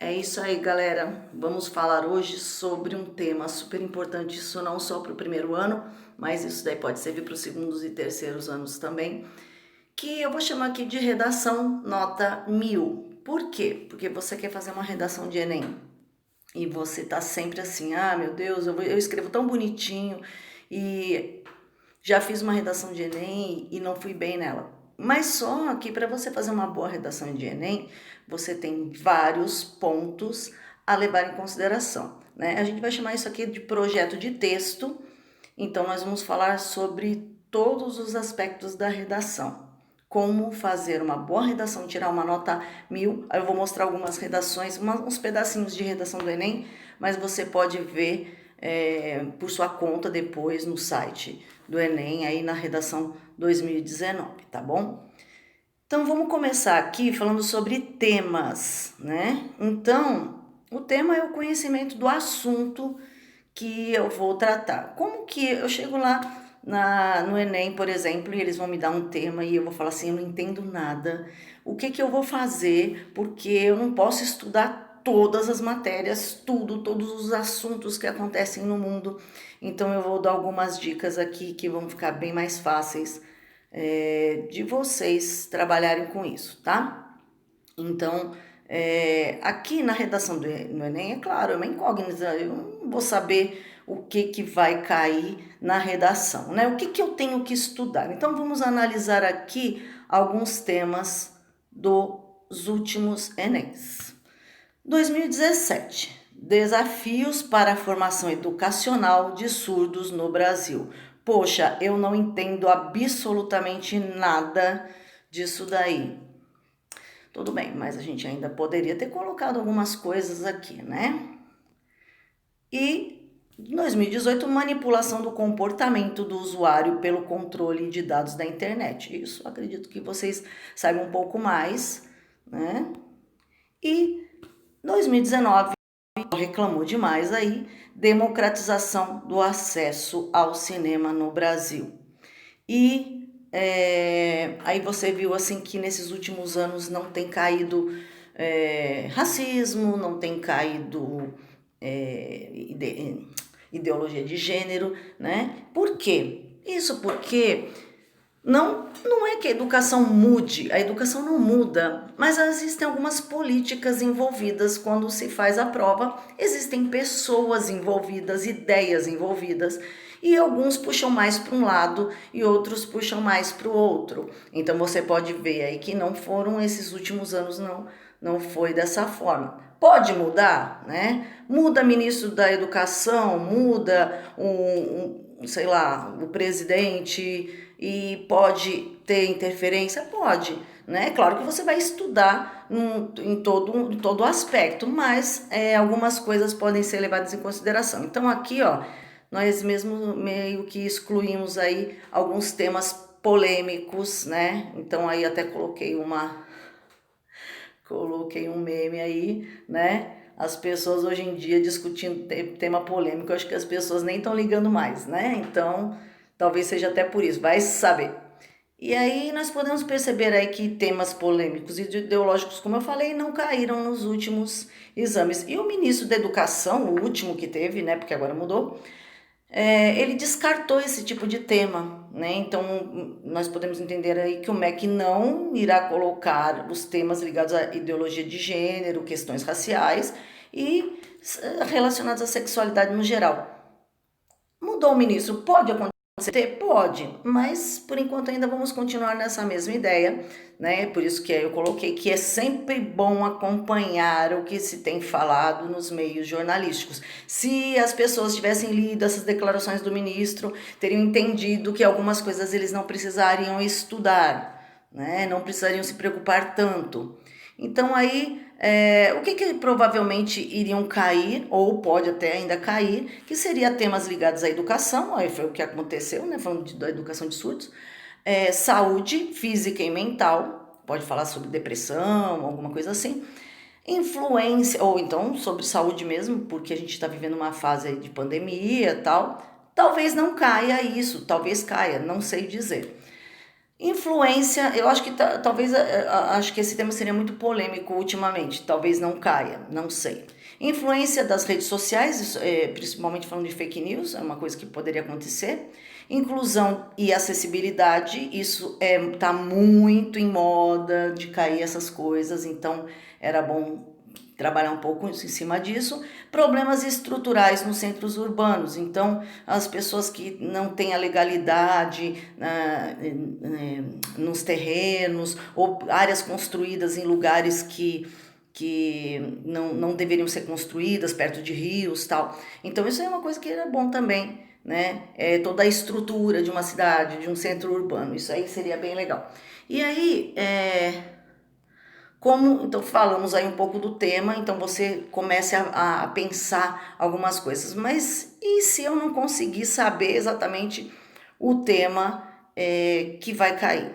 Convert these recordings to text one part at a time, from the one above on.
É isso aí, galera. Vamos falar hoje sobre um tema super importante, isso não só para o primeiro ano, mas isso daí pode servir para os segundos e terceiros anos também, que eu vou chamar aqui de redação nota 1000. Por quê? Porque você quer fazer uma redação de Enem e você tá sempre assim, ah, meu Deus, eu escrevo tão bonitinho e já fiz uma redação de Enem e não fui bem nela. Mas só que para você fazer uma boa redação de Enem, você tem vários pontos a levar em consideração, né? A gente vai chamar isso aqui de projeto de texto, então nós vamos falar sobre todos os aspectos da redação. Como fazer uma boa redação, tirar uma nota 1000. Aí eu vou mostrar algumas redações, uns pedacinhos de redação do Enem, mas você pode ver por sua conta depois no site do Enem, aí na redação 2019, tá bom? Então vamos começar aqui falando sobre temas, né? Então, o tema é o conhecimento do assunto que eu vou tratar. Como que eu chego lá no Enem, por exemplo, e eles vão me dar um tema e eu vou falar assim, eu não entendo nada. O que eu vou fazer? Porque eu não posso estudar todas as matérias, todos os assuntos que acontecem no mundo. Então eu vou dar algumas dicas aqui que vão ficar bem mais fáceis de vocês trabalharem com isso, tá? Então, aqui na redação no Enem, é claro, é uma incógnita, eu não vou saber o que vai cair na redação, né? O que eu tenho que estudar? Então, vamos analisar aqui alguns temas dos últimos Enems. 2017, desafios para a formação educacional de surdos no Brasil. Poxa, eu não entendo absolutamente nada disso daí. Tudo bem, mas a gente ainda poderia ter colocado algumas coisas aqui, né? E 2018, manipulação do comportamento do usuário pelo controle de dados da internet. Isso acredito que vocês saibam um pouco mais, né? E 2019 reclamou demais aí, democratização do acesso ao cinema no Brasil. E aí você viu assim que nesses últimos anos não tem caído racismo, não tem caído ideologia de gênero, né? Por quê? Isso porque não é que a educação mude, a educação não muda, mas existem algumas políticas envolvidas quando se faz a prova, existem pessoas envolvidas, ideias envolvidas, e alguns puxam mais para um lado e outros puxam mais para o outro. Então você pode ver aí que não foram esses últimos anos, não foi dessa forma. Pode mudar, né? Muda ministro da Educação, muda sei lá, o presidente e pode ter interferência? Pode, né? Claro que você vai estudar em todo aspecto, mas algumas coisas podem ser levadas em consideração. Então aqui, ó, nós mesmo meio que excluímos aí alguns temas polêmicos, né? Então aí até coloquei um meme aí, né? As pessoas hoje em dia discutindo tema polêmico, eu acho que as pessoas nem estão ligando mais, né? Então, talvez seja até por isso, vai saber. E aí nós podemos perceber aí que temas polêmicos e ideológicos, como eu falei, não caíram nos últimos exames. E o ministro da Educação, o último que teve, né, porque agora mudou, ele descartou esse tipo de tema, né? Então, nós podemos entender aí que o MEC não irá colocar os temas ligados à ideologia de gênero, questões raciais e relacionados à sexualidade no geral. Mudou o ministro, pode acontecer? Pode, mas por enquanto ainda vamos continuar nessa mesma ideia, né? Por isso que eu coloquei que é sempre bom acompanhar o que se tem falado nos meios jornalísticos. Se as pessoas tivessem lido essas declarações do ministro, teriam entendido que algumas coisas eles não precisariam estudar, né? Não precisariam se preocupar tanto. Então aí, o que provavelmente iriam cair, ou pode até ainda cair, que seria temas ligados à educação, aí foi o que aconteceu, né, falando da educação de surdos, saúde física e mental, pode falar sobre depressão, alguma coisa assim, influência, ou então sobre saúde mesmo, porque a gente está vivendo uma fase aí de pandemia e tal, talvez não caia isso, talvez caia, não sei dizer. Influência, eu acho que talvez, acho que esse tema seria muito polêmico ultimamente, talvez não caia, não sei. Influência das redes sociais, principalmente falando de fake news, é uma coisa que poderia acontecer. Inclusão e acessibilidade, isso tá muito em moda de cair essas coisas, então era bom trabalhar um pouco em cima disso. Problemas estruturais nos centros urbanos, então as pessoas que não têm a legalidade nos terrenos, ou áreas construídas em lugares que não deveriam ser construídas, perto de rios, tal. Então isso é uma coisa que era bom também, né? Toda a estrutura de uma cidade, de um centro urbano, isso aí seria bem legal. E aí, então falamos aí um pouco do tema, então você comece a pensar algumas coisas. Mas e se eu não conseguir saber exatamente o tema que vai cair?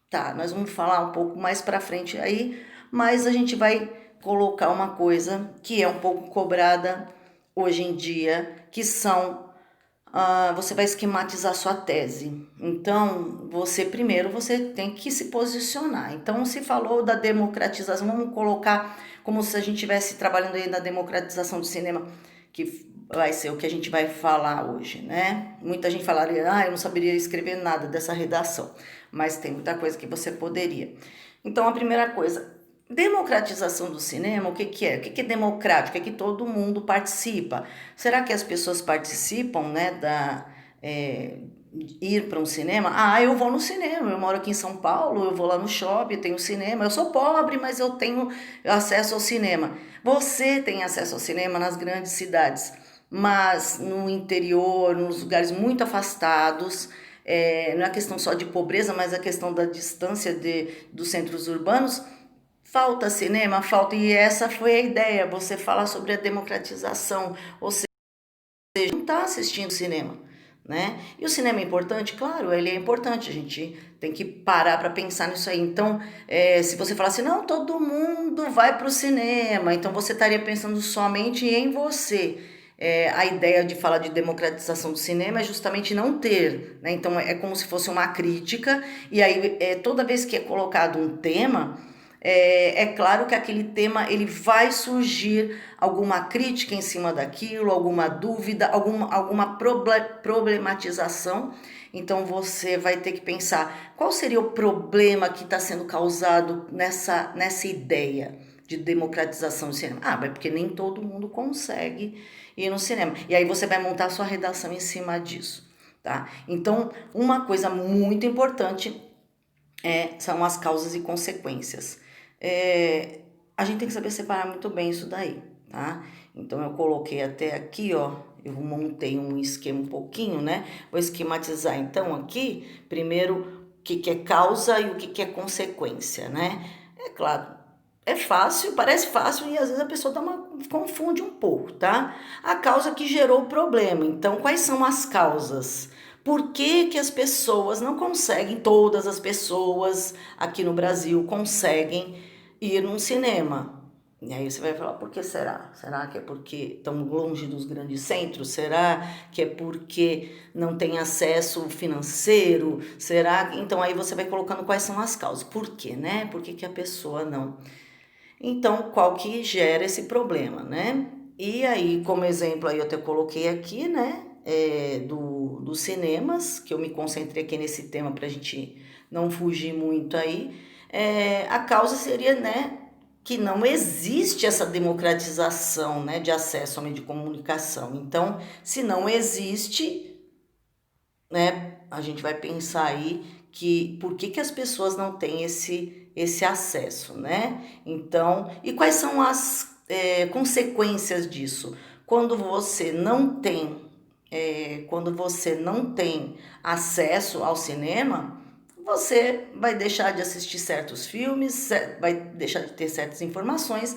Tá, nós vamos falar um pouco mais pra frente aí, mas a gente vai colocar uma coisa que é um pouco cobrada hoje em dia, que são você vai esquematizar sua tese. Então, você tem que se posicionar. Então, se falou da democratização, vamos colocar como se a gente estivesse trabalhando aí na democratização do cinema, que vai ser o que a gente vai falar hoje, né? Muita gente falaria, eu não saberia escrever nada dessa redação, mas tem muita coisa que você poderia. Então, a primeira coisa, democratização do cinema, o que que é? O que que é democrático? É que todo mundo participa. Será que as pessoas participam, né, ir para um cinema? Eu vou no cinema, eu moro aqui em São Paulo, eu vou lá no shopping, tenho cinema. Eu sou pobre, mas eu tenho acesso ao cinema. Você tem acesso ao cinema nas grandes cidades, mas no interior, nos lugares muito afastados, não é questão só de pobreza, mas a questão da distância dos centros urbanos. Falta cinema, falta, e essa foi a ideia, você falar sobre a democratização, ou seja, não está assistindo cinema, né? E o cinema é importante? Claro, ele é importante, a gente tem que parar para pensar nisso aí. Então, se você falar assim, não, todo mundo vai para o cinema, então você estaria pensando somente em você. A ideia de falar de democratização do cinema é justamente não ter, né? Então, é como se fosse uma crítica, e aí toda vez que é colocado um tema, claro que aquele tema ele vai surgir alguma crítica em cima daquilo, alguma dúvida, alguma problematização. Então você vai ter que pensar qual seria o problema que está sendo causado nessa ideia de democratização do cinema. Mas porque nem todo mundo consegue ir no cinema. E aí você vai montar a sua redação em cima disso, tá? Então, uma coisa muito importante são as causas e consequências. A gente tem que saber separar muito bem isso daí, tá? Então eu coloquei até aqui, ó, eu montei um esquema um pouquinho, né? Vou esquematizar então aqui, primeiro o que é causa e o que é consequência, né? É claro, é fácil, parece fácil e às vezes a pessoa confunde um pouco, tá? A causa que gerou o problema. Então, quais são as causas? Por que as pessoas não conseguem, todas as pessoas aqui no Brasil conseguem ir num cinema? E aí você vai falar, por que será? Será que é porque estão longe dos grandes centros? Será que é porque não tem acesso financeiro? Será? Então aí você vai colocando quais são as causas. Por quê, né? Por que a pessoa não? Então, qual que gera esse problema, né? E aí, como exemplo, aí eu até coloquei aqui, né? Dos cinemas, que eu me concentrei aqui nesse tema para a gente não fugir muito aí. A causa seria, né, que não existe essa democratização, né, de acesso ao meio de comunicação. Então, se não existe, né, a gente vai pensar aí que por que as pessoas não têm esse acesso, né? Então, e quais são as consequências disso? Quando você não tem acesso ao cinema, você vai deixar de assistir certos filmes, vai deixar de ter certas informações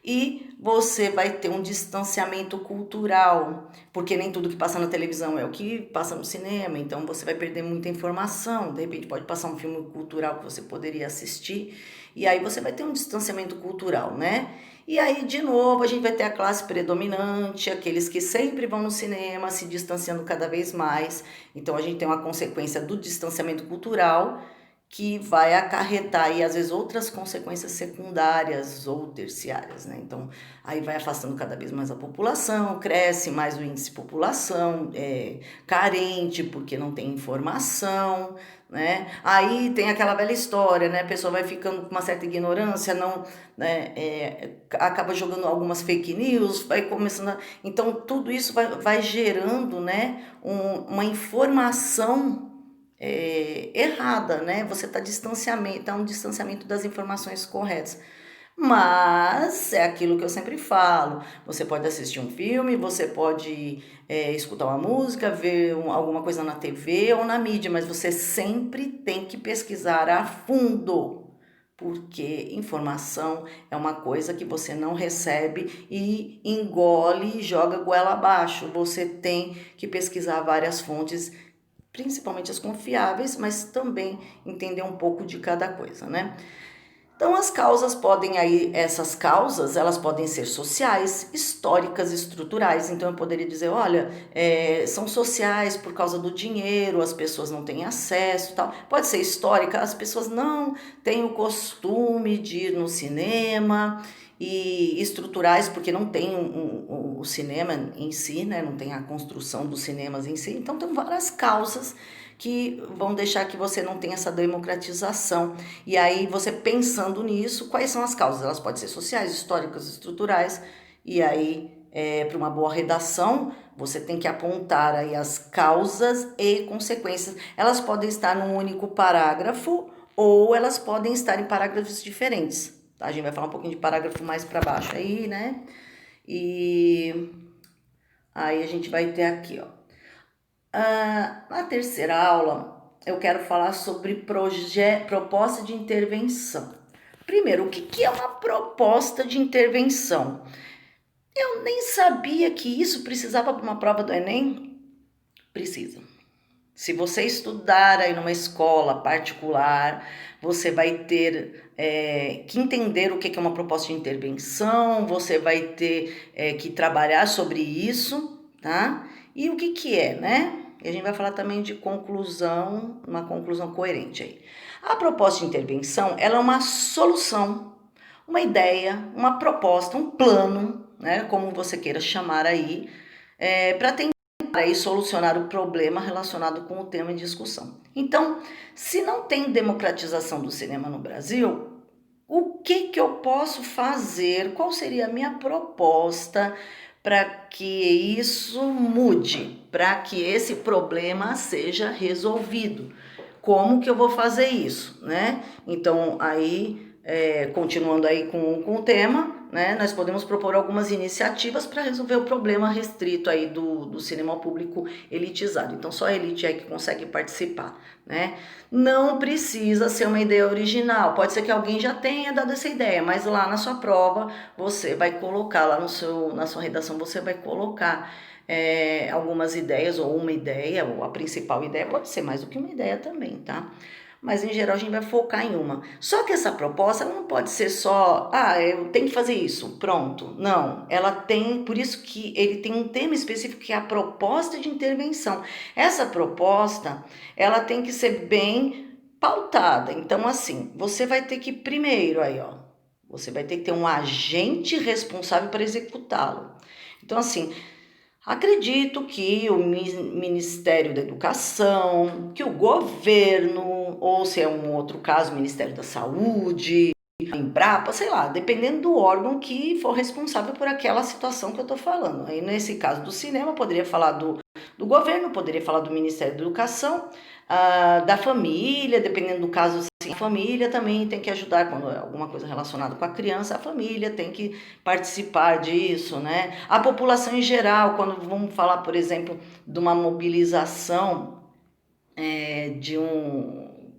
e você vai ter um distanciamento cultural, porque nem tudo que passa na televisão é o que passa no cinema, então você vai perder muita informação, de repente pode passar um filme cultural que você poderia assistir, e aí você vai ter um distanciamento cultural, né? E aí, de novo, a gente vai ter a classe predominante, aqueles que sempre vão no cinema, se distanciando cada vez mais. Então, a gente tem uma consequência do distanciamento cultural que vai acarretar aí, às vezes, outras consequências secundárias ou terciárias, né? Então, aí vai afastando cada vez mais a população, cresce mais o índice de população carente, porque não tem informação, né? Aí tem aquela velha história, né? A pessoa vai ficando com uma certa ignorância, não, né? Acaba jogando algumas fake news, vai começando a... Então, tudo isso vai gerando, né, uma informação errada, né? Você está um distanciamento das informações corretas. Mas é aquilo que eu sempre falo. Você pode assistir um filme, você pode escutar uma música, ver alguma coisa na TV ou na mídia, mas você sempre tem que pesquisar a fundo, porque informação é uma coisa que você não recebe e engole e joga goela abaixo. Você tem que pesquisar várias fontes, principalmente as confiáveis, mas também entender um pouco de cada coisa, né? Então essas causas, elas podem ser sociais, históricas, estruturais. Então eu poderia dizer, olha, são sociais por causa do dinheiro, as pessoas não têm acesso, tal. Pode ser histórica, as pessoas não têm o costume de ir no cinema, e estruturais porque não tem o cinema em si, né? Não tem a construção dos cinemas em si. Então tem várias causas que vão deixar que você não tenha essa democratização. E aí, você pensando nisso, quais são as causas? Elas podem ser sociais, históricas, estruturais. E aí, para uma boa redação, você tem que apontar aí as causas e consequências. Elas podem estar num único parágrafo ou elas podem estar em parágrafos diferentes. Tá? A gente vai falar um pouquinho de parágrafo mais para baixo aí, né? E aí a gente vai ter aqui, ó. Na terceira aula, eu quero falar sobre proposta de intervenção. Primeiro, o que é uma proposta de intervenção? Eu nem sabia que isso precisava para uma prova do Enem. Precisa. Se você estudar aí numa escola particular, você vai ter que entender o que é uma proposta de intervenção, você vai ter que trabalhar sobre isso, tá? E o que é, né? E a gente vai falar também de conclusão, uma conclusão coerente aí. A proposta de intervenção, ela é uma solução, uma ideia, uma proposta, um plano, né? Como você queira chamar aí, para tentar aí solucionar o problema relacionado com o tema em discussão. Então, se não tem democratização do cinema no Brasil, o que eu posso fazer? Qual seria a minha proposta para que isso mude, para que esse problema seja resolvido? Como que eu vou fazer isso, né? Então, aí, continuando aí com o tema, né, nós podemos propor algumas iniciativas para resolver o problema restrito aí do cinema público elitizado. Então, só a elite é que consegue participar, né? Não precisa ser uma ideia original, pode ser que alguém já tenha dado essa ideia, mas lá na sua prova, você vai colocar, lá na sua redação, você vai colocar algumas ideias, ou uma ideia, ou a principal ideia, pode ser mais do que uma ideia também, tá? Mas em geral a gente vai focar em uma. Só que essa proposta ela não pode ser só, eu tenho que fazer isso, pronto. Não, ela tem, por isso que ele tem um tema específico que é a proposta de intervenção. Essa proposta, ela tem que ser bem pautada. Então, assim, você vai ter que primeiro aí, ó, você vai ter que ter um agente responsável para executá-lo. Então, assim, acredito que o Ministério da Educação, que o governo, ou se é um outro caso, o Ministério da Saúde, a Embrapa, sei lá, dependendo do órgão que for responsável por aquela situação que eu estou falando. Aí, nesse caso do cinema, poderia falar do governo, poderia falar do Ministério da Educação, da família, dependendo do caso, assim, a família também tem que ajudar quando é alguma coisa relacionada com a criança, a família tem que participar disso, né? A população em geral, quando vamos falar, por exemplo, de uma mobilização de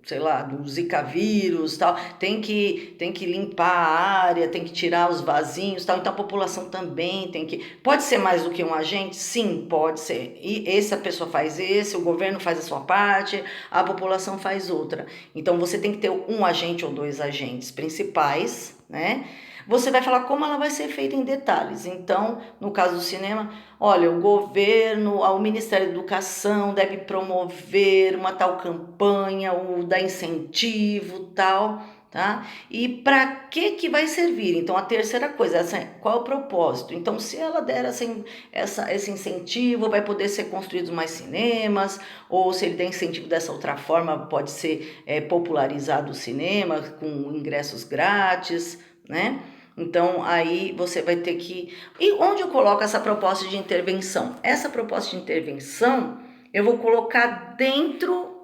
sei lá, do Zika vírus, tal, tem que limpar a área, tem que tirar os vasinhos, tal, então a população também tem que... Pode ser mais do que um agente? Sim, pode ser. E essa pessoa faz esse, o governo faz a sua parte, a população faz outra. Então você tem que ter um agente ou dois agentes principais, né? você vai falar como ela vai ser feita em detalhes. Então, no caso do cinema, olha, o governo, o Ministério da Educação deve promover uma tal campanha, ou dar incentivo, tal, tá? E para que vai servir? Então, a terceira coisa, qual é o propósito? Então, se ela der esse incentivo, vai poder ser construídos mais cinemas, ou se ele der incentivo dessa outra forma, pode ser popularizado o cinema com ingressos grátis, né? Então, aí você vai ter que... E onde eu coloco essa proposta de intervenção? Essa proposta de intervenção eu vou colocar dentro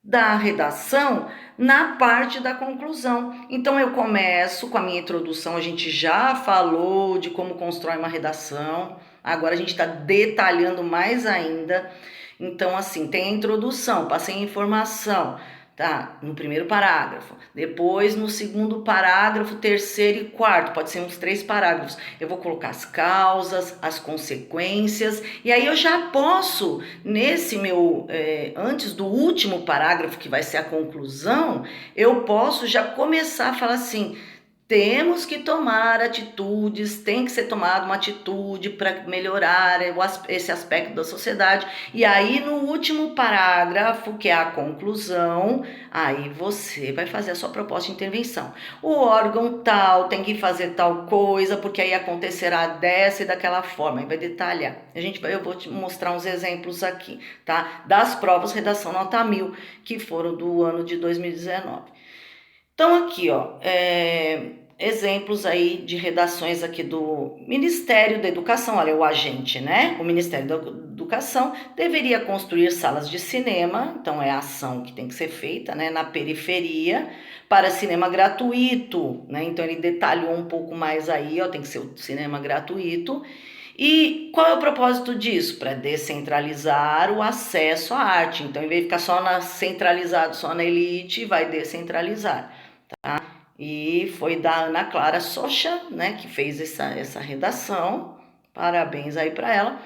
da redação, na parte da conclusão. Então, eu começo com a minha introdução, a gente já falou de como constrói uma redação, agora a gente está detalhando mais ainda. Então, assim, tem a introdução, passei a informação, tá? No primeiro parágrafo. Depois, no segundo parágrafo, terceiro e quarto, pode ser uns 3 parágrafos. Eu vou colocar as causas, as consequências, e aí eu já posso, nesse meu, antes do último parágrafo, que vai ser a conclusão, eu posso já começar a falar assim: temos que tomar atitudes, tem que ser tomada uma atitude para melhorar esse aspecto da sociedade. E aí, no último parágrafo, que é a conclusão, aí você vai fazer a sua proposta de intervenção. O órgão tal tem que fazer tal coisa, porque aí acontecerá dessa e daquela forma, aí vai detalhar. Eu vou te mostrar uns exemplos aqui, tá? Das provas redação nota 1000, que foram do ano de 2019. Então, aqui, ó, exemplos aí de redações aqui do Ministério da Educação, olha, o agente, né? O Ministério da Educação deveria construir salas de cinema, então é a ação que tem que ser feita, né, na periferia, para cinema gratuito, né? Então, ele detalhou um pouco mais aí, ó, tem que ser o cinema gratuito. E qual é o propósito disso? Para descentralizar o acesso à arte. Então, em vez de ficar centralizado só na elite, vai descentralizar. Tá? E foi da Ana Clara Socha, né, que fez essa redação. Parabéns aí para ela.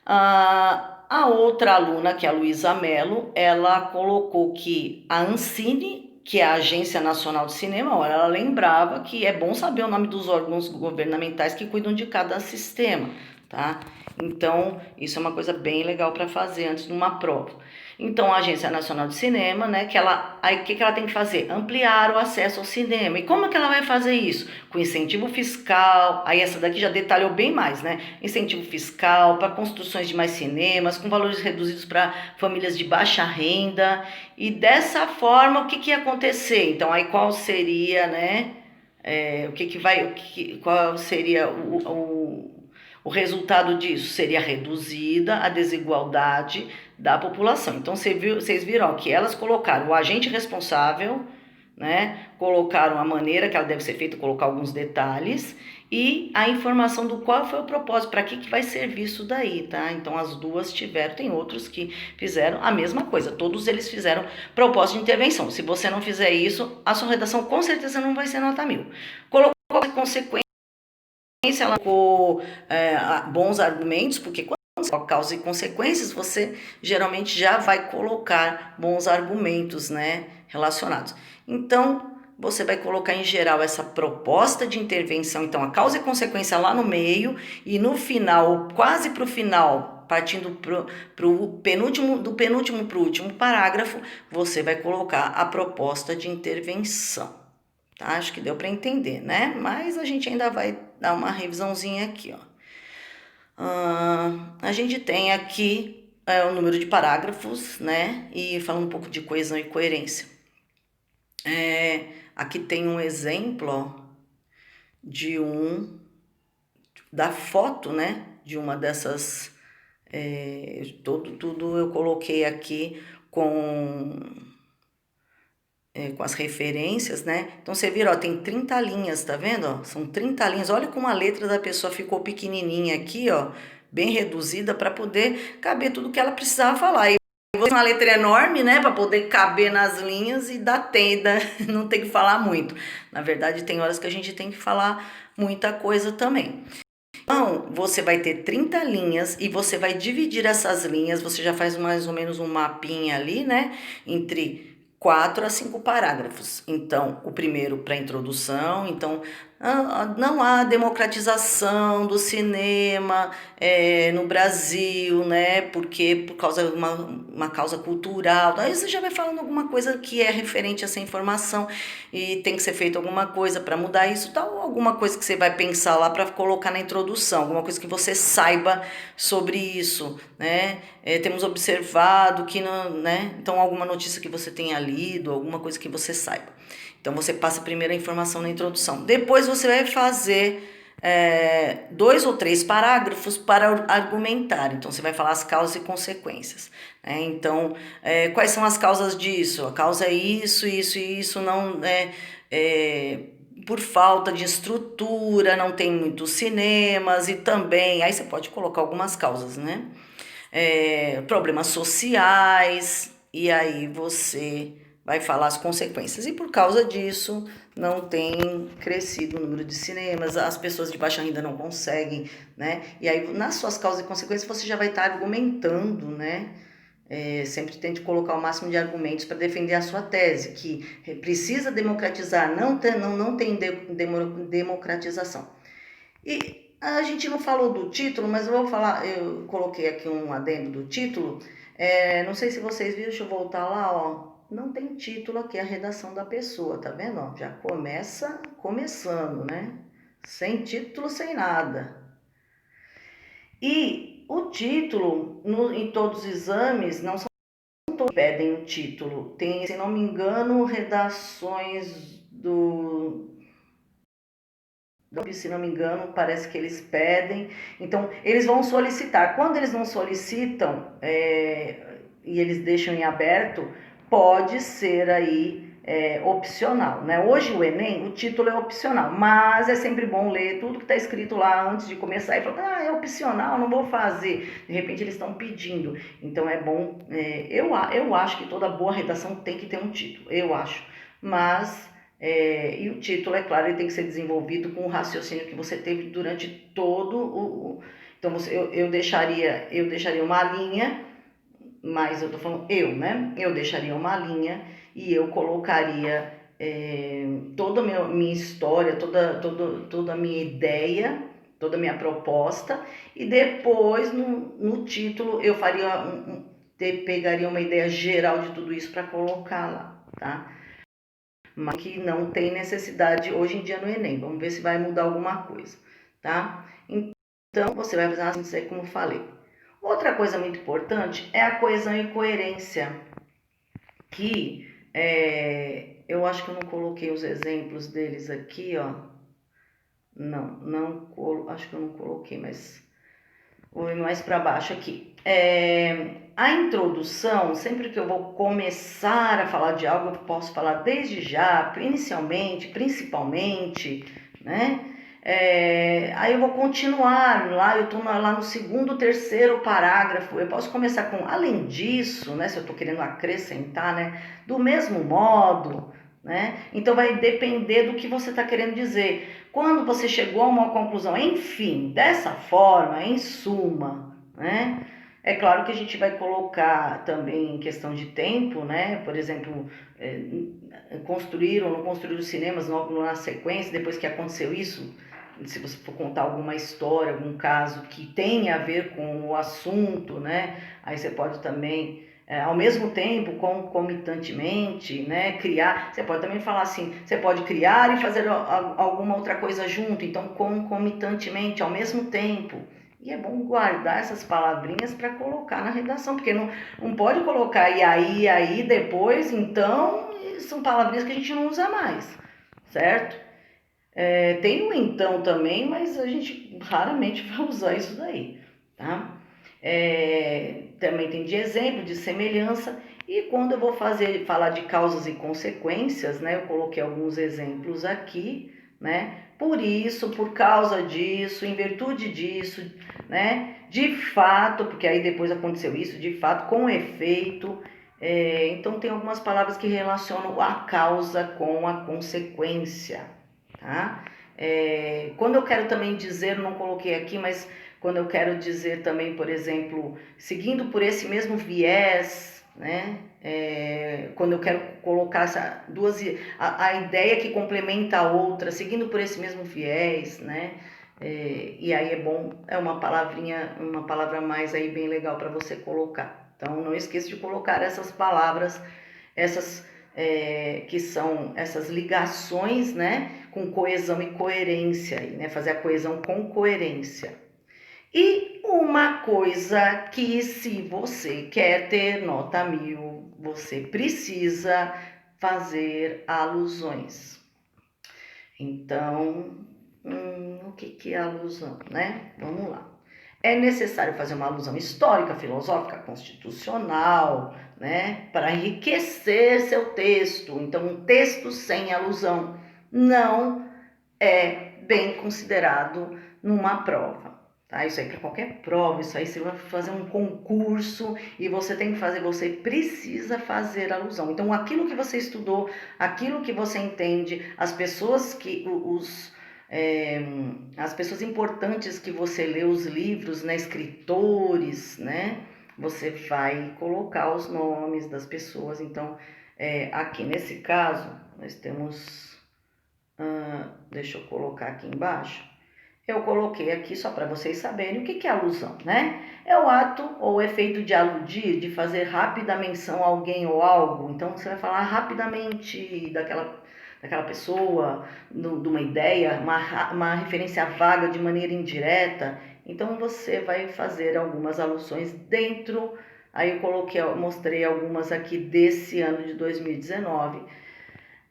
A outra aluna, que é a Luísa Mello, ela colocou que a Ancine, que é a Agência Nacional de Cinema, ela lembrava que é bom saber o nome dos órgãos governamentais que cuidam de cada sistema, tá? Então, isso é uma coisa bem legal para fazer antes de uma prova. Então, a Agência Nacional de Cinema, né, o que ela tem que fazer? Ampliar o acesso ao cinema. E como é que ela vai fazer isso? Com incentivo fiscal, aí essa daqui já detalhou bem mais, né? Incentivo fiscal para construções de mais cinemas, com valores reduzidos para famílias de baixa renda. E dessa forma, o que ia acontecer? Então, aí qual seria, né? Qual seria o resultado disso? Seria reduzida a desigualdade da população. Então, vocês viram que elas colocaram o agente responsável, né? Colocaram a maneira que ela deve ser feita, colocar alguns detalhes e a informação do qual foi o propósito, para que vai servir isso daí, tá? Então, as duas tiveram, tem outros que fizeram a mesma coisa, todos eles fizeram propósito de intervenção. Se você não fizer isso, a sua redação com certeza não vai ser nota 1000. Colocou consequência, ela colocou bons argumentos, porque quando você coloca causa e consequências, você geralmente já vai colocar bons argumentos, né, relacionados. Então, você vai colocar em geral essa proposta de intervenção, então a causa e consequência lá no meio, e no final, quase para o final, partindo do penúltimo para o último parágrafo, você vai colocar a proposta de intervenção. Tá? Acho que deu para entender, né? Mas a gente ainda vai dar uma revisãozinha aqui, ó. A gente tem aqui o número de parágrafos, né? E falando um pouco de coesão e coerência. Aqui tem um exemplo, ó, da foto, né? De uma dessas... tudo eu coloquei aqui com as referências, né? Então, você vira, ó, tem 30 linhas, tá vendo? Ó? São 30 linhas. Olha como a letra da pessoa ficou pequenininha aqui, ó, bem reduzida, para poder caber tudo que ela precisava falar. E uma letra enorme, né, para poder caber nas linhas e não tem que falar muito. Na verdade, tem horas que a gente tem que falar muita coisa também. Então, você vai ter 30 linhas e você vai dividir essas linhas, você já faz mais ou menos um mapinha ali, né, entre 4 a 5 parágrafos. Então, o primeiro para introdução, então Não há democratização do cinema no Brasil, né? Porque por causa de uma causa cultural. Aí você já vai falando alguma coisa que é referente a essa informação e tem que ser feito alguma coisa para mudar isso, tal, alguma coisa que você vai pensar lá para colocar na introdução, alguma coisa que você saiba sobre isso, né? Temos observado que, não, né? Então, alguma notícia que você tenha lido, alguma coisa que você saiba. Então, você passa primeiro a informação na introdução. Depois, você vai fazer 2 ou 3 parágrafos para argumentar. Então, você vai falar as causas e consequências. Né? Então, quais são as causas disso? A causa é isso, isso e isso, não por falta de estrutura, não tem muitos cinemas e também, aí você pode colocar algumas causas, né? Problemas sociais, e aí você vai falar as consequências. E por causa disso, não tem crescido o número de cinemas, as pessoas de baixa renda não conseguem, né? E aí, nas suas causas e consequências, você já vai estar argumentando, né? Sempre tente colocar o máximo de argumentos para defender a sua tese, que precisa democratizar, não tem democratização. E a gente não falou do título, mas eu vou falar, eu coloquei aqui um adendo do título, não sei se vocês viram, deixa eu voltar lá, ó, não tem título aqui a redação da pessoa, tá vendo? Ó, já começando, né? Sem título, sem nada. E o título, em todos os exames, não são todos que pedem o título. Tem, se não me engano, redações se não me engano, parece que eles pedem. Então, eles vão solicitar. Quando eles não solicitam e eles deixam em aberto, pode ser aí opcional, né? Hoje o Enem, o título é opcional, mas é sempre bom ler tudo que está escrito lá antes de começar e falar, é opcional, não vou fazer. De repente eles estão pedindo. Então é bom, eu acho que toda boa redação tem que ter um título, eu acho. Mas e o título, é claro, ele tem que ser desenvolvido com o raciocínio que você teve durante todo o. Então eu deixaria uma linha, mas eu tô falando né? Eu deixaria uma linha e eu colocaria toda a minha história, toda a minha ideia, toda a minha proposta, e depois no título eu faria pegaria uma ideia geral de tudo isso para colocar lá, tá? Mas que não tem necessidade hoje em dia no Enem. Vamos ver se vai mudar alguma coisa, tá? Então, você vai fazer uma síntese como eu falei. Outra coisa muito importante é a coesão e coerência, que eu acho que eu não coloquei os exemplos deles aqui, ó. Acho que eu não coloquei, mas vou ir mais para baixo aqui. A introdução, sempre que eu vou começar a falar de algo, eu posso falar desde já, inicialmente, principalmente, né? Aí eu vou continuar lá, eu estou lá no segundo, terceiro parágrafo, eu posso começar com, além disso, né? Se eu estou querendo acrescentar, né? Do mesmo modo, né? Então vai depender do que você está querendo dizer. Quando você chegou a uma conclusão, enfim, dessa forma, em suma, né? É claro que a gente vai colocar também em questão de tempo, né? Por exemplo, construir ou não construir os cinemas logo na sequência, depois que aconteceu isso, se você for contar alguma história, algum caso que tenha a ver com o assunto, né? Aí você pode também ao mesmo tempo, concomitantemente, né, criar, você pode também falar assim, você pode criar e fazer alguma outra coisa junto, então concomitantemente, ao mesmo tempo. E é bom guardar essas palavrinhas para colocar na redação, porque não pode colocar e aí, depois, então, são palavrinhas que a gente não usa mais, certo? Tem o então também, mas a gente raramente vai usar isso daí, tá? Também tem de exemplo, de semelhança, e quando eu vou falar de causas e consequências, né, eu coloquei alguns exemplos aqui, né, por isso, por causa disso, em virtude disso, né, de fato, porque aí depois aconteceu isso, de fato, com efeito, então tem algumas palavras que relacionam a causa com a consequência, tá? Quando eu quero também dizer, não coloquei aqui, mas quando eu quero dizer também, por exemplo, seguindo por esse mesmo viés, né? Quando eu quero colocar a ideia que complementa a outra, seguindo por esse mesmo viés, né? E aí é bom, é uma palavra a mais aí bem legal para você colocar. Então não esqueça de colocar essas palavras, essas que são essas ligações, né? Com coesão e coerência, né? Fazer a coesão com coerência. E uma coisa que, se você quer ter nota 1000, você precisa fazer alusões. Então, o que é alusão, né? Vamos lá. É necessário fazer uma alusão histórica, filosófica, constitucional, né? Para enriquecer seu texto. Então, um texto sem alusão não é bem considerado numa prova. Tá? Isso aí para qualquer prova, isso aí você vai fazer um concurso e você tem que fazer, você precisa fazer alusão. Então, aquilo que você estudou, aquilo que você entende, as pessoas as pessoas importantes que você lê os livros, né, escritores, né, você vai colocar os nomes das pessoas. Então, aqui nesse caso, nós temos, deixa eu colocar aqui embaixo, eu coloquei aqui só para vocês saberem o que é alusão, né? É o ato ou efeito de aludir, de fazer rápida menção a alguém ou algo. Então, você vai falar rapidamente daquela pessoa, de uma ideia, uma referência vaga de maneira indireta. Então, você vai fazer algumas alusões dentro. Aí eu mostrei algumas aqui desse ano de 2019.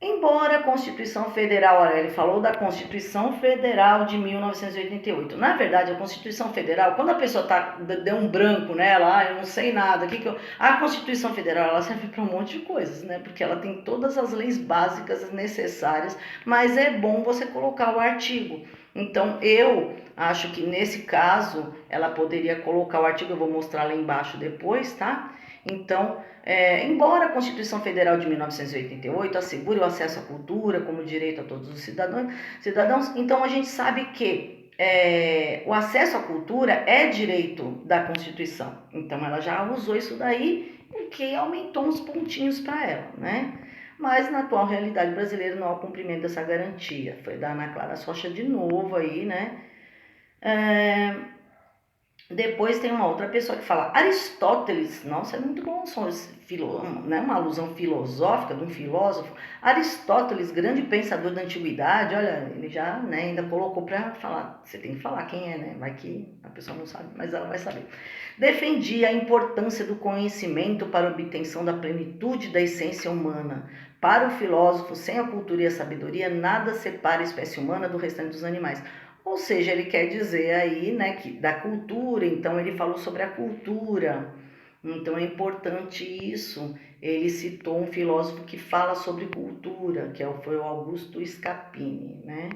Embora a Constituição Federal, olha, ele falou da Constituição Federal de 1988. Na verdade, a Constituição Federal, quando a pessoa deu um branco nela, eu não sei nada, a Constituição Federal ela serve para um monte de coisas, né? Porque ela tem todas as leis básicas necessárias, mas é bom você colocar o artigo. Então, eu acho que nesse caso, ela poderia colocar o artigo, eu vou mostrar lá embaixo depois, tá? Então, embora a Constituição Federal de 1988 assegure o acesso à cultura como direito a todos os cidadãos, então a gente sabe que o acesso à cultura é direito da Constituição. Então ela já usou isso daí, o que aumentou uns pontinhos para ela, né? Mas na atual realidade brasileira não há o cumprimento dessa garantia. Foi da Ana Clara Rocha de novo aí, né? Depois tem uma outra pessoa que fala Aristóteles, nossa, é muito bom, né? Uma alusão filosófica de um filósofo. Aristóteles, grande pensador da antiguidade, olha, ele já, né, ainda colocou para falar, você tem que falar quem é, né? Vai que a pessoa não sabe, mas ela vai saber. Defendia a importância do conhecimento para a obtenção da plenitude da essência humana. Para o filósofo, sem a cultura e a sabedoria, nada separa a espécie humana do restante dos animais. Ou seja, ele quer dizer aí, né, que da cultura, então ele falou sobre a cultura. Então é importante isso. Ele citou um filósofo que fala sobre cultura, foi o Augusto Scapini, né?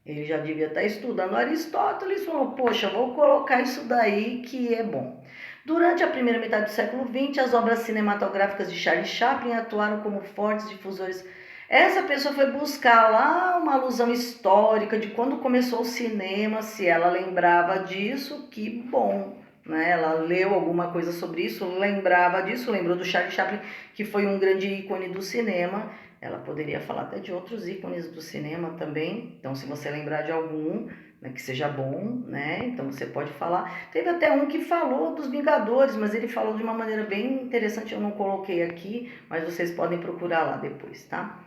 Ele já devia estar estudando Aristóteles, falou, poxa, vou colocar isso daí que é bom. Durante a primeira metade do século XX, as obras cinematográficas de Charlie Chaplin atuaram como fortes difusores. Essa pessoa foi buscar lá uma alusão histórica de quando começou o cinema, se ela lembrava disso, que bom, né? Ela leu alguma coisa sobre isso, lembrava disso, lembrou do Charlie Chaplin, que foi um grande ícone do cinema. Ela poderia falar até de outros ícones do cinema também, então se você lembrar de algum, né, que seja bom, né, então você pode falar. Teve até um que falou dos Vingadores, mas ele falou de uma maneira bem interessante, eu não coloquei aqui, mas vocês podem procurar lá depois, tá?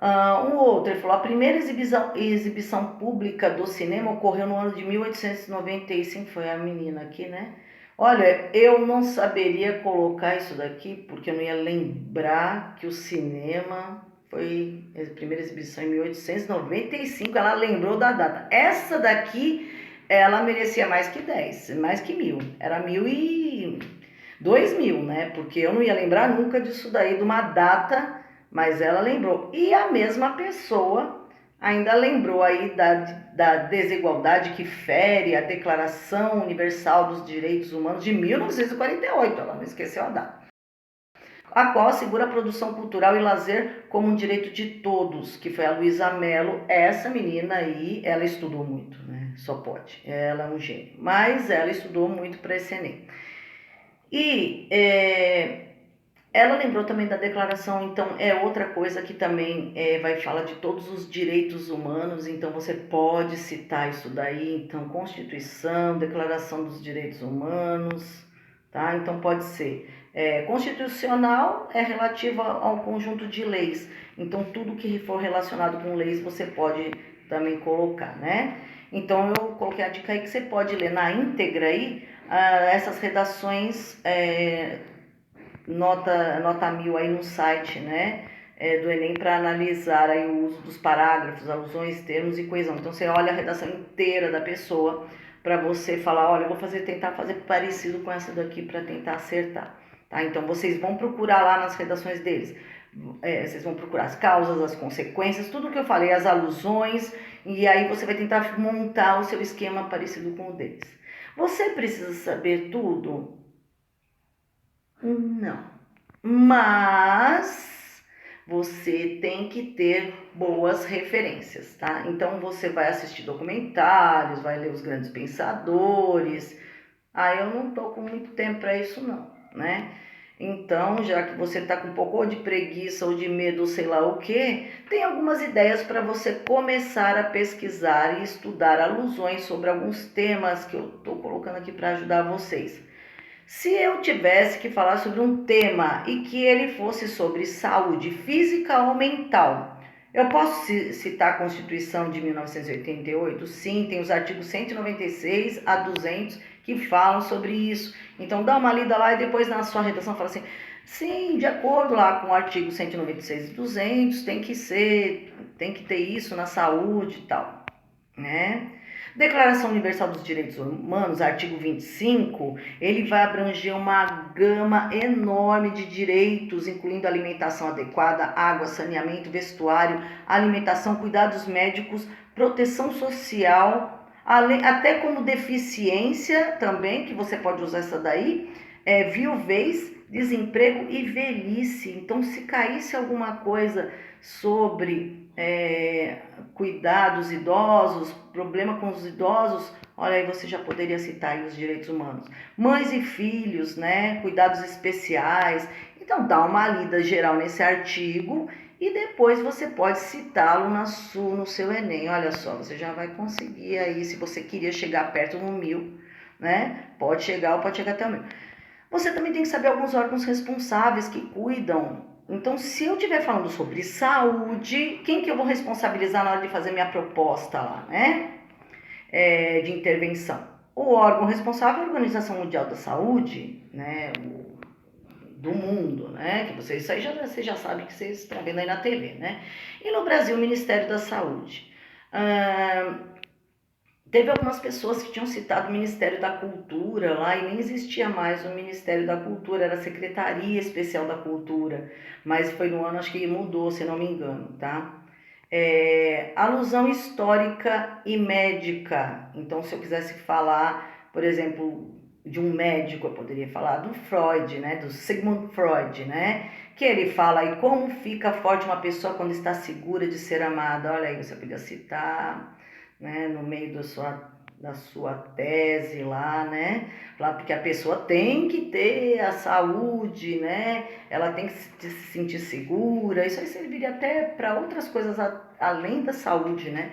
Um outro, ele falou, a primeira exibição pública do cinema ocorreu no ano de 1895, foi a menina aqui, né? Olha, eu não saberia colocar isso daqui, porque eu não ia lembrar que o cinema foi a primeira exibição em 1895, ela lembrou da data. Essa daqui, ela merecia mais que 10, mais que 1000, era 1000 e 2000, né? Porque eu não ia lembrar nunca disso daí, de uma data, mas ela lembrou. E a mesma pessoa ainda lembrou aí da desigualdade que fere a Declaração Universal dos Direitos Humanos de 1948, ela não esqueceu a data, a qual assegura a produção cultural e lazer como um direito de todos, que foi a Luísa Mello. Essa menina aí, ela estudou muito, né? Só pode, ela é um gênio, mas ela estudou muito para esse Enem. E ela lembrou também da declaração, então é outra coisa que também vai falar de todos os direitos humanos, então você pode citar isso daí, então Constituição, Declaração dos Direitos Humanos, tá? Então pode ser. Constitucional é relativa ao conjunto de leis, então tudo que for relacionado com leis você pode também colocar, né? Então eu coloquei a dica aí que você pode ler na íntegra aí essas redações nota 1000 aí no site, né, do Enem para analisar aí o uso dos parágrafos, alusões, termos e coesão. Então você olha a redação inteira da pessoa para você falar, olha, eu vou tentar fazer parecido com essa daqui para tentar acertar, tá? Então vocês vão procurar lá nas redações deles. Vocês vão procurar as causas, as consequências, tudo que eu falei, as alusões, e aí você vai tentar montar o seu esquema parecido com o deles. Você precisa saber tudo? Não. Mas você tem que ter boas referências, tá? Então você vai assistir documentários, vai ler os grandes pensadores. Eu não tô com muito tempo para isso não, né? Então, já que você tá com um pouco de preguiça ou de medo, ou sei lá o que, tem algumas ideias para você começar a pesquisar e estudar alusões sobre alguns temas que eu tô colocando aqui para ajudar vocês. Se eu tivesse que falar sobre um tema e que ele fosse sobre saúde física ou mental, eu posso citar a Constituição de 1988? Sim, tem os artigos 196 a 200 que falam sobre isso. Então dá uma lida lá e depois na sua redação fala assim, sim, de acordo lá com o artigo 196 e 200, tem que ter isso na saúde e tal, né? Declaração Universal dos Direitos Humanos, artigo 25, ele vai abranger uma gama enorme de direitos, incluindo alimentação adequada, água, saneamento, vestuário, alimentação, cuidados médicos, proteção social, até como deficiência também, que você pode usar essa daí, viuvez, desemprego e velhice. Então, se caísse alguma coisa sobre cuidados idosos, problema com os idosos, olha aí, você já poderia citar aí os direitos humanos. Mães e filhos, né? Cuidados especiais. Então, dá uma lida geral nesse artigo e depois você pode citá-lo no seu Enem. Olha só, você já vai conseguir aí, se você queria chegar perto no 1000, né? Pode chegar até o 1000. Você também tem que saber alguns órgãos responsáveis que cuidam. Então, se eu estiver falando sobre saúde, quem que eu vou responsabilizar na hora de fazer minha proposta lá, né? De intervenção. O órgão responsável é a Organização Mundial da Saúde, né? Do mundo, né? Que vocês já sabem que vocês estão vendo aí na TV, né? E no Brasil, o Ministério da Saúde. Teve algumas pessoas que tinham citado o Ministério da Cultura lá e nem existia mais o Ministério da Cultura, era a Secretaria Especial da Cultura, mas foi no ano, acho que mudou, se não me engano, tá? Alusão histórica e médica. Então, se eu quisesse falar, por exemplo, de um médico, eu poderia falar do Freud, né? Do Sigmund Freud, né? Que ele fala aí como fica forte uma pessoa quando está segura de ser amada. Olha aí, você podia citar, né, no meio da sua tese lá, né? Lá, porque a pessoa tem que ter a saúde, né? Ela tem que se sentir segura. Isso aí serviria até para outras coisas além da saúde, né?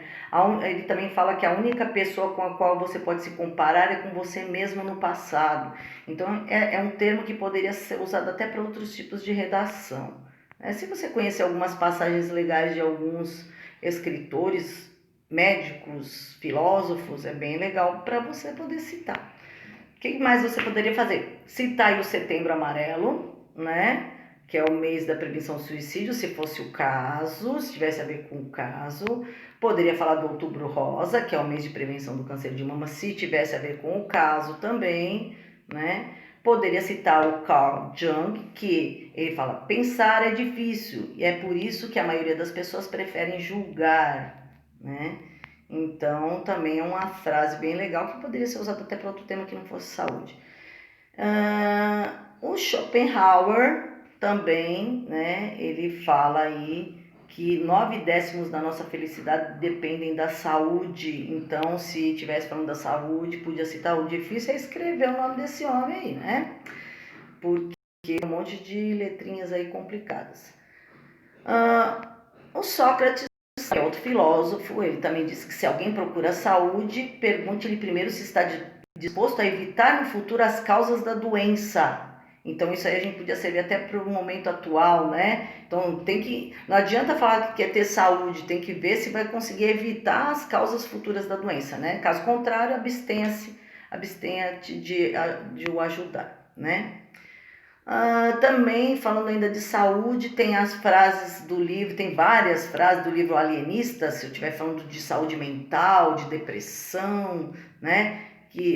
Ele também fala que a única pessoa com a qual você pode se comparar é com você mesmo no passado. Então, é um termo que poderia ser usado até para outros tipos de redação. Se você conhecer algumas passagens legais de alguns escritores, médicos, filósofos, é bem legal para você poder citar. O que mais você poderia fazer? Citar aí o Setembro Amarelo, né? Que é o mês da prevenção do suicídio, se fosse o caso, se tivesse a ver com o caso. Poderia falar do Outubro Rosa, que é o mês de prevenção do câncer de mama, se tivesse a ver com o caso também, né? Poderia citar o Carl Jung, que ele fala, pensar é difícil, e é por isso que a maioria das pessoas preferem julgar, né? Então, também é uma frase bem legal que poderia ser usada até para outro tema que não fosse saúde. O Schopenhauer também, né? Ele fala aí que 9/10 da nossa felicidade dependem da saúde. Então, se estivesse falando da saúde, podia citar o difícil é escrever o nome desse homem aí, né? porque é um monte de letrinhas aí complicadas. O Sócrates é outro filósofo, ele também disse que se alguém procura saúde, pergunte-lhe primeiro se está disposto a evitar no futuro as causas da doença. Então isso aí a gente podia servir até para o momento atual, né? Então não adianta falar que quer ter saúde, tem que ver se vai conseguir evitar as causas futuras da doença, né? Caso contrário, abstenha-te de o ajudar, né? Também, falando ainda de saúde, tem as frases do livro, tem várias frases do livro Alienista, se eu estiver falando de saúde mental, de depressão, né?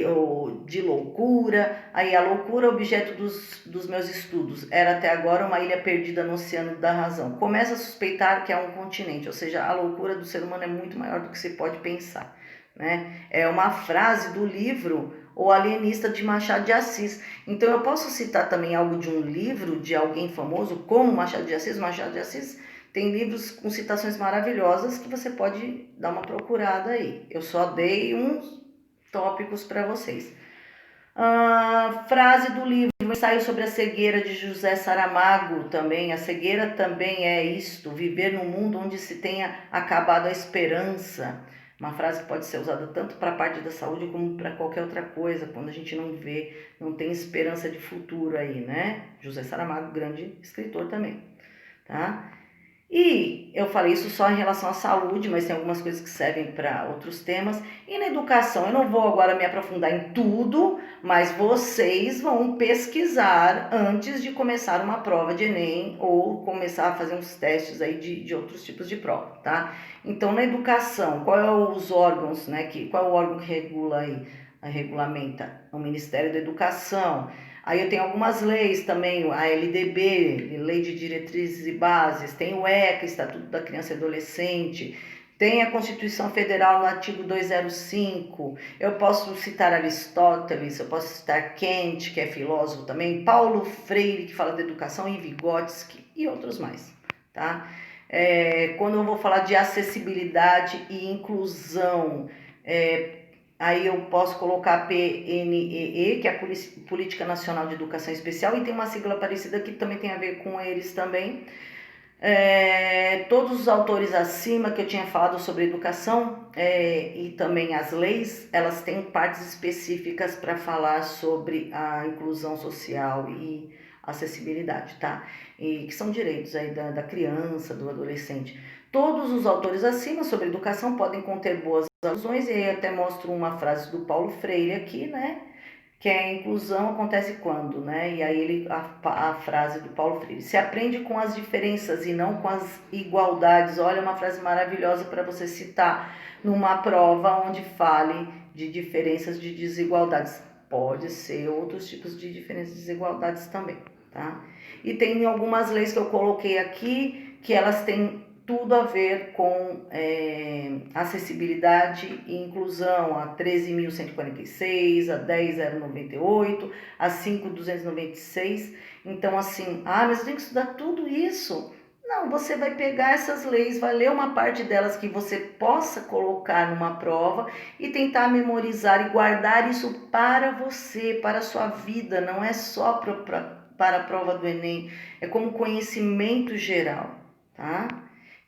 Ou de loucura. Aí a loucura, objeto dos meus estudos, era até agora uma ilha perdida no oceano da razão. Começa a suspeitar que é um continente, ou seja, a loucura do ser humano é muito maior do que se pode pensar, né? É uma frase do livro O Alienista de Machado de Assis. Então eu posso citar também algo de um livro de alguém famoso, como Machado de Assis. Machado de Assis tem livros com citações maravilhosas que você pode dar uma procurada aí. Eu só dei uns tópicos para vocês. Frase do livro, Ensaio sobre a Cegueira, de José Saramago também. A cegueira também é isto, viver num mundo onde se tenha acabado a esperança. Uma frase que pode ser usada tanto para a parte da saúde como para qualquer outra coisa, quando a gente não vê, não tem esperança de futuro aí, né? José Saramago, grande escritor também, tá? E eu falei isso só em relação à saúde, mas tem algumas coisas que servem para outros temas. E na educação, eu não vou agora me aprofundar em tudo, mas vocês vão pesquisar antes de começar uma prova de Enem ou começar a fazer uns testes aí de outros tipos de prova, tá? Então, na educação, qual é os órgãos, né? Qual é o órgão que regula aí, regulamenta? O Ministério da Educação. Aí eu tenho algumas leis também, a LDB, Lei de Diretrizes e Bases, tem o ECA, Estatuto da Criança e Adolescente, tem a Constituição Federal no artigo 205, eu posso citar Aristóteles, eu posso citar Kant, que é filósofo também, Paulo Freire, que fala de educação, e Vygotsky e outros mais, tá? Quando eu vou falar de acessibilidade e inclusão, aí eu posso colocar PNEE, que é a Política Nacional de Educação Especial, e tem uma sigla parecida que também tem a ver com eles também. Todos os autores acima que eu tinha falado sobre educação e também as leis, elas têm partes específicas para falar sobre a inclusão social e acessibilidade, tá? E que são direitos aí da criança, do adolescente. Todos os autores acima sobre educação podem conter boas alusões, e aí até mostro uma frase do Paulo Freire aqui, né? Que a inclusão acontece quando, né? E aí a frase do Paulo Freire: se aprende com as diferenças e não com as igualdades. Olha, uma frase maravilhosa para você citar numa prova onde fale de diferenças, de desigualdades. Pode ser outros tipos de diferenças e desigualdades também, tá? E tem algumas leis que eu coloquei aqui que elas têm tudo a ver com acessibilidade e inclusão, a 13.146, a 10.098, a 5.296. Então, assim, mas eu tenho que estudar tudo isso? Não, você vai pegar essas leis, vai ler uma parte delas que você possa colocar numa prova e tentar memorizar e guardar isso para você, para a sua vida, não é só para a prova do Enem, é como conhecimento geral, tá?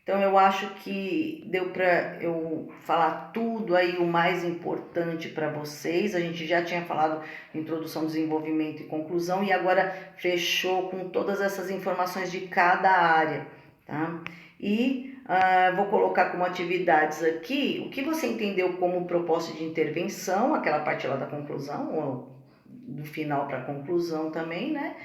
Então eu acho que deu para eu falar tudo aí, o mais importante para vocês. A gente já tinha falado introdução, desenvolvimento e conclusão, e agora fechou com todas essas informações de cada área, tá? E vou colocar como atividades aqui o que você entendeu como proposta de intervenção, aquela parte lá da conclusão, ou do final para a conclusão também, né?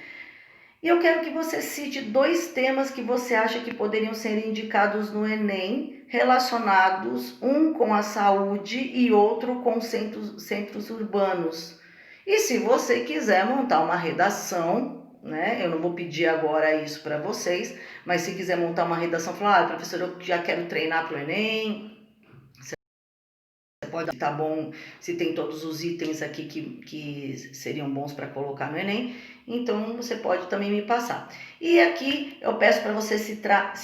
E eu quero que você cite 2 temas que você acha que poderiam ser indicados no Enem, relacionados, um com a saúde e outro com centros urbanos. E se você quiser montar uma redação, né? Eu não vou pedir agora isso para vocês, mas se quiser montar uma redação, falar, professor, eu já quero treinar para o Enem, pode, tá bom, se tem todos os itens aqui que seriam bons para colocar no Enem. então você pode também me passar. E aqui eu peço para você citar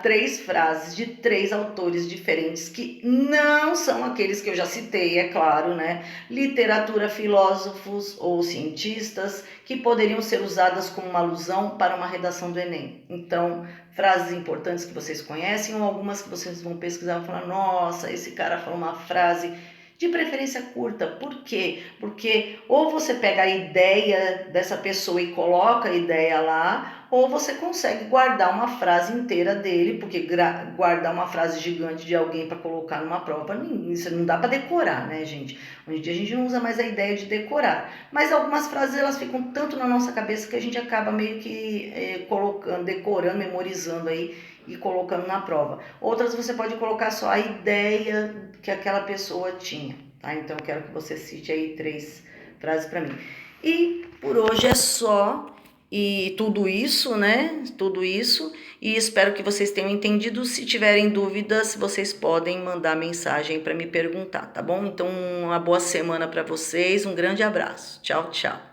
3 frases de 3 autores diferentes que não são aqueles que eu já citei, é claro, né? Literatura, filósofos ou cientistas que poderiam ser usadas como uma alusão para uma redação do Enem. Então, frases importantes que vocês conhecem ou algumas que vocês vão pesquisar e vão falar, nossa, esse cara falou uma frase, de preferência curta. Por quê? Porque ou você pega a ideia dessa pessoa e coloca a ideia lá, ou você consegue guardar uma frase inteira dele, porque guardar uma frase gigante de alguém para colocar numa prova, isso não dá para decorar, né, gente? Hoje em dia a gente não usa mais a ideia de decorar, mas algumas frases elas ficam tanto na nossa cabeça que a gente acaba meio que colocando, decorando, memorizando aí e colocando na prova. Outras você pode colocar só a ideia que aquela pessoa tinha, tá? Então eu quero que você cite aí 3 frases para mim. E por hoje é só, e tudo isso, né? Tudo isso, e espero que vocês tenham entendido. Se tiverem dúvidas, vocês podem mandar mensagem para me perguntar, tá bom? Então, uma boa semana para vocês, um grande abraço. Tchau, tchau.